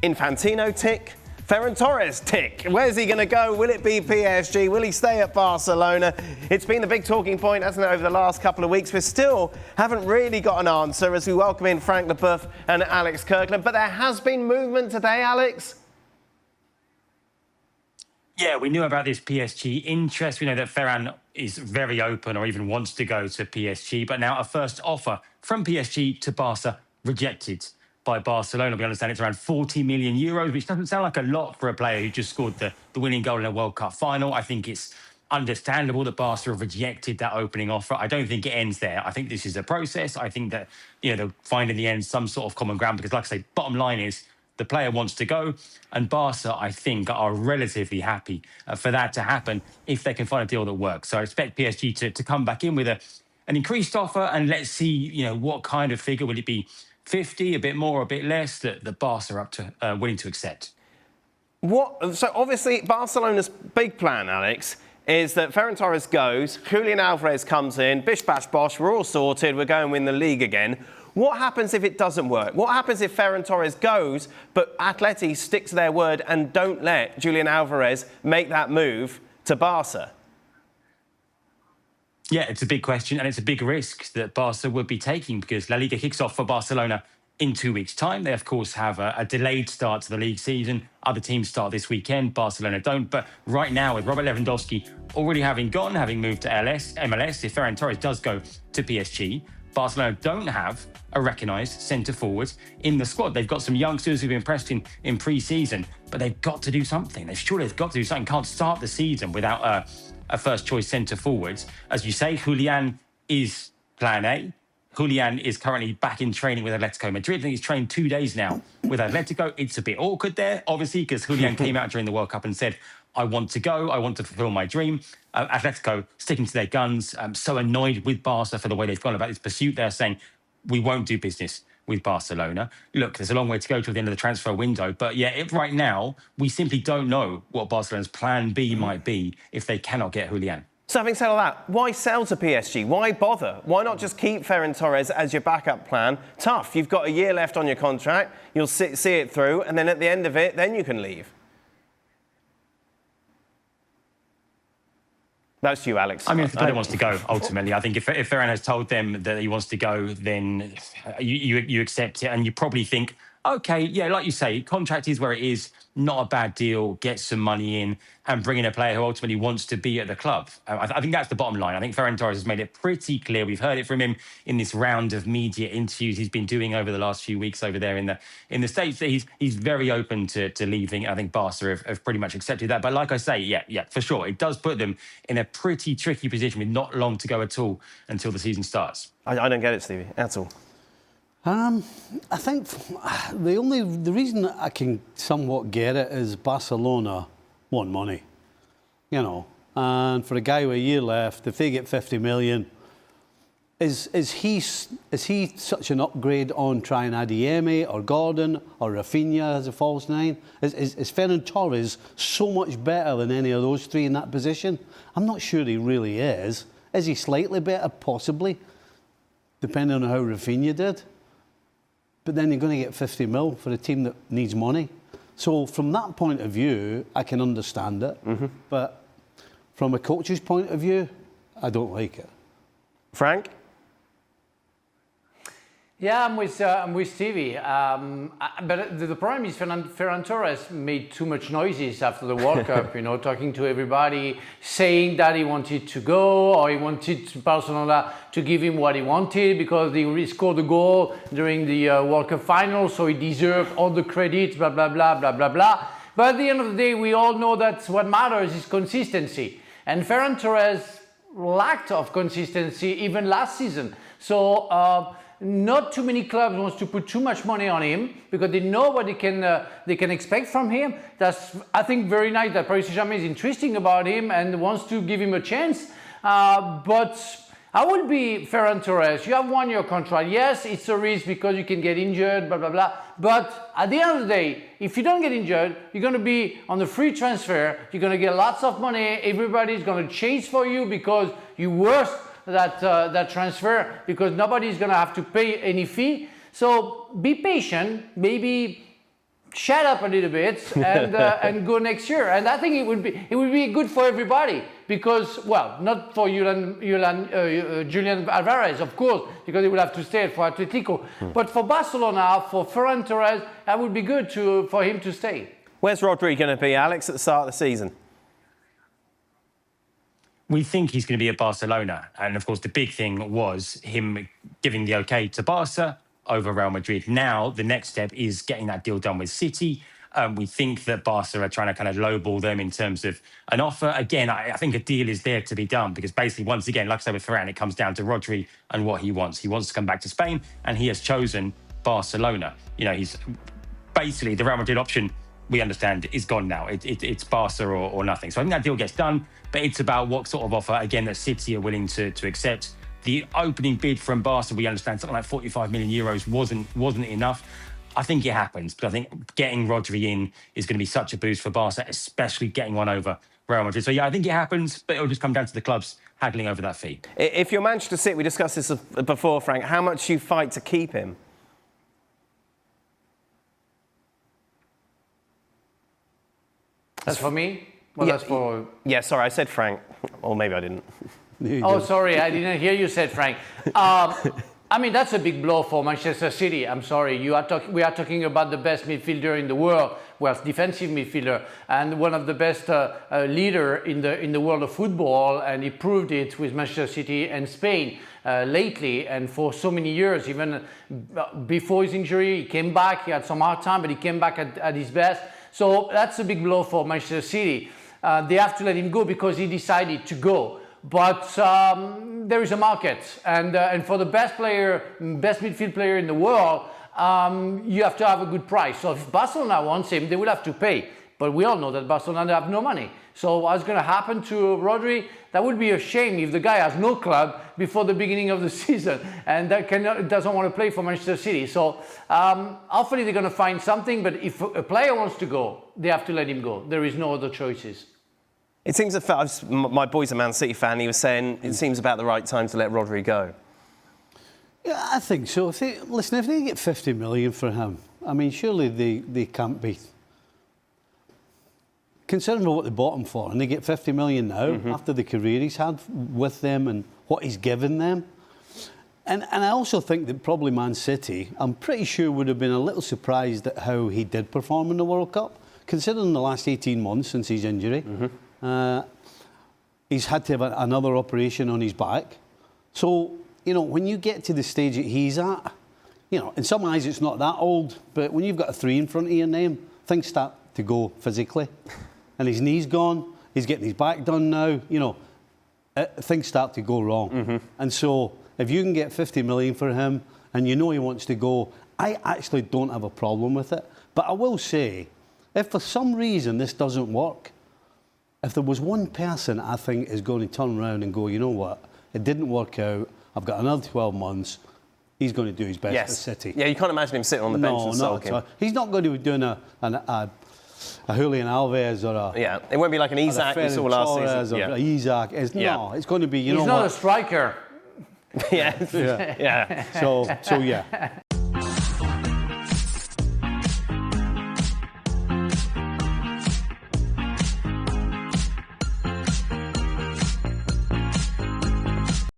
Infantino tick. Ferran Torres tick. Where's he going to go? Will it be PSG? Will he stay at Barcelona? It's been the big talking point, hasn't it, over the last couple of weeks. We still haven't really got an answer as we welcome in Frank Leboeuf and Alex Kirkland. But there has been movement today, Alex. Yeah, we knew about this PSG interest. We know that Ferran is very open or even wants to go to PSG. But now a first offer from PSG to Barca rejected by Barcelona. We understand it's around 40 million euros, which doesn't sound like a lot for a player who just scored the winning goal in a World Cup final. I think it's understandable that Barca have rejected that opening offer. I don't think it ends there. I think this is a process. I think that, they'll find in the end some sort of common ground because, like I say, bottom line is the player wants to go, and Barca, I think, are relatively happy for that to happen if they can find a deal that works. So I expect PSG to come back in with an increased offer, and let's see, what kind of figure. Will it be 50, a bit more, a bit less, that Barca are up to willing to accept? So obviously Barcelona's big plan, Alex, is that Ferran Torres goes, Julian Alvarez comes in, bish bash bosh, we're all sorted, we're going to win the league again. What happens if it doesn't work? What happens if Ferran Torres goes, but Atleti stick to their word and don't let Julian Alvarez make that move to Barca? Yeah, it's a big question, and it's a big risk that Barca would be taking because La Liga kicks off for Barcelona in 2 weeks' time. They, of course, have a delayed start to the league season. Other teams start this weekend. Barcelona don't. But right now, with Robert Lewandowski already having moved to MLS, if Ferran Torres does go to PSG, Barcelona don't have a recognised centre-forward in the squad. They've got some youngsters who've impressed in pre-season, but they've got to do something. They've got to do something. Can't start the season without a first-choice centre-forward. As you say, Julian is plan A. Julian is currently back in training with Atletico Madrid. I think he's trained 2 days now with Atletico. It's a bit awkward there, obviously, because Julian came out during the World Cup and said, I want to go. I want to fulfill my dream. Atletico sticking to their guns. So annoyed with Barca for the way they've gone about this pursuit. They're saying, we won't do business with Barcelona. Look, there's a long way to go to the end of the transfer window. But yeah, right now, we simply don't know what Barcelona's plan B might be if they cannot get Julian. So having said all that, why sell to PSG? Why bother? Why not just keep Ferran Torres as your backup plan? Tough. You've got a year left on your contract. You'll see it through. And then at the end of it, then you can leave. That's you, Alex. I mean, if the player wants to go, ultimately, I think if Ferran has told them that he wants to go, then you accept it, and you probably think, okay, yeah, like you say, contract is where it is, not a bad deal, get some money in, and bring in a player who ultimately wants to be at the club. I think that's the bottom line. I think Ferran Torres has made it pretty clear. We've heard it from him in this round of media interviews he's been doing over the last few weeks over there in the States, that he's very open to leaving. I think Barca have pretty much accepted that. But like I say, yeah, for sure, it does put them in a pretty tricky position with not long to go at all until the season starts. I don't get it, Stevie, at all. I think the reason I can somewhat get it is Barcelona want money, and for a guy with a year left, if they get 50 million, is he such an upgrade on trying Adeyemi or Gordon or Rafinha as a false nine? Is Ferran Torres so much better than any of those three in that position? I'm not sure he really is. Is he slightly better? Possibly, depending on how Rafinha did. But then you're going to get 50 mil for a team that needs money. So from that point of view, I can understand it. Mm-hmm. But from a coach's point of view, I don't like it. Frank? Yeah, I'm with Stevie. But the problem is Ferran Torres made too much noises after the World Cup, talking to everybody, saying that he wanted to go or he wanted Barcelona to give him what he wanted because he scored a goal during the World Cup final, so he deserved all the credit, blah, blah, blah, blah, blah, blah. But at the end of the day, we all know that what matters is consistency. And Ferran Torres lacked of consistency even last season. So, not too many clubs wants to put too much money on him because they know what they can expect from him. That's, I think, very nice that Paris Saint-Germain is interesting about him and wants to give him a chance. But I would be Ferran Torres. You have 1 year contract. Yes, it's a risk because you can get injured, blah, blah, blah. But at the end of the day, if you don't get injured, you're going to be on the free transfer. You're going to get lots of money. Everybody's going to chase for you because you're worth that transfer because nobody's going to have to pay any fee. So be patient, maybe shut up a little bit and go next year. And I think it would be good for everybody because, well, not for Julian Alvarez, of course, because he will have to stay for Atletico. But for Barcelona, for Ferran Torres, that would be good for him to stay. Where's Rodri going to be, Alex, at the start of the season? We think he's going to be at Barcelona. And of course, the big thing was him giving the okay to Barca over Real Madrid. Now, the next step is getting that deal done with City. We think that Barca are trying to kind of lowball them in terms of an offer. Again, I think a deal is there to be done because basically, once again, like I said with Ferran, it comes down to Rodri and what he wants. He wants to come back to Spain and he has chosen Barcelona. You know, he's basically the Real Madrid option, we understand, is gone now. It's Barca or nothing. So I think that deal gets done, but it's about what sort of offer, again, that City are willing to accept. The opening bid from Barca, we understand, something like 45 million euros wasn't enough. I think it happens, but I think getting Rodri in is going to be such a boost for Barca, especially getting one over Real Madrid. So yeah, I think it happens, but it'll just come down to the clubs haggling over that fee. If you're Manchester City, we discussed this before, Frank, how much you fight to keep him? That's for me? Well, yeah, that's for... Yeah, sorry, I said Frank. Or maybe I didn't. Oh, sorry, I didn't hear you said Frank. I mean, that's a big blow for Manchester City. I'm sorry. We are talking about the best midfielder in the world, well, defensive midfielder, and one of the best leader in the world of football, and he proved it with Manchester City and Spain lately, and for so many years. Even before his injury, he came back. He had some hard time, but he came back at his best. So that's a big blow for Manchester City. They have to let him go because he decided to go. But there is a market, and for the best midfield player in the world, you have to have a good price. So if Barcelona wants him, they will have to pay. But we all know that Barcelona have no money. So what's going to happen to Rodri? That would be a shame if the guy has no club before the beginning of the season and doesn't want to play for Manchester City. So hopefully they're going to find something. But if a player wants to go, they have to let him go. There is no other choices. It seems my boy's a Man City fan. He was saying it seems about the right time to let Rodri go. Yeah, I think so. If they get 50 million for him, I mean, surely they can't be. Considering what they bought him for, and they get 50 million now after the career he's had with them and what he's given them. And I also think that probably Man City, I'm pretty sure, would have been a little surprised at how he did perform in the World Cup, considering the last 18 months since his injury. He's had to have another operation on his back. So, you know, when you get to the stage that he's at, you know, in some eyes it's not that old, but when you've got a 3 in front of your name, things start to go physically. And his knee's gone, he's getting his back done now, you know, things start to go wrong. And so, if you can get 50 million for him, and you know he wants to go, I actually don't have a problem with it. But I will say, if for some reason this doesn't work, if there was one person I think is going to turn around and go, you know what, it didn't work out, I've got another 12 months, he's going to do his best for City. Yeah, you can't imagine him sitting on the bench and sulking. No, he's not going to be doing a Julian Alvarez or a... Yeah, it won't be like an Isaac we saw last season. Isaac. No, it's going to be, you know what... He's not a striker. Yeah. So yeah.